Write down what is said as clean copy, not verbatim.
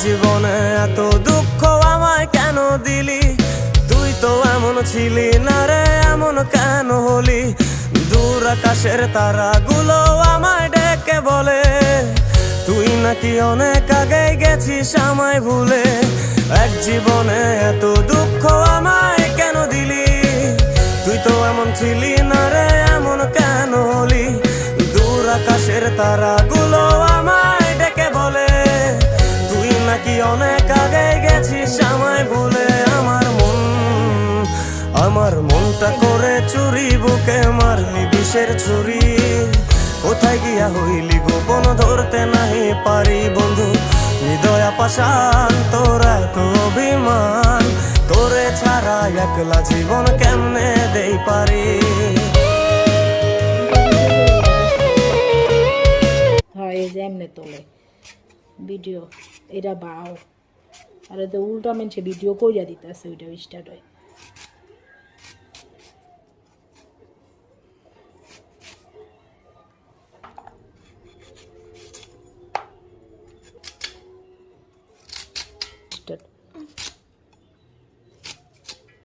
জীবনে এত দুঃখ আমায় কেন দিলি, তুই তো এমন ছিলি না রে, এমন কেন হলি? দূর আকাশের তারাগুলো আমায় ডেকে বলে, তুই নাকি অনেক আগে গেছিস আমায় ভুলে। এক জীবনে এত দুঃখ আমায় কেন দিলি, তুই তো এমন ছিলি না রে, এমন কেন হলি? দূর আকাশের তারাগুলো আমায় ডেকে বলে, তুই নাকি অনেক আগে গেছিস আমায় ভুলে। আমার মনটা করে চুরি, বুকে মারলি বিষের ছুরি। কোথায় গিয়া হইলি গোপন, ধরতে নাহি পারি বন্ধু। হৃদয় পাষাণ তোর এত অভিমান, তোরে ছাড়া একলা জীবন কেমনে দেই পারি। হয় এই যে এমনি তোলে ভিডিও, এটা বাও আর তো উল্টা মানুষে ভিডিও কইরা দিতেছে, ওইটা স্টার্ট হয়। স্টার্ট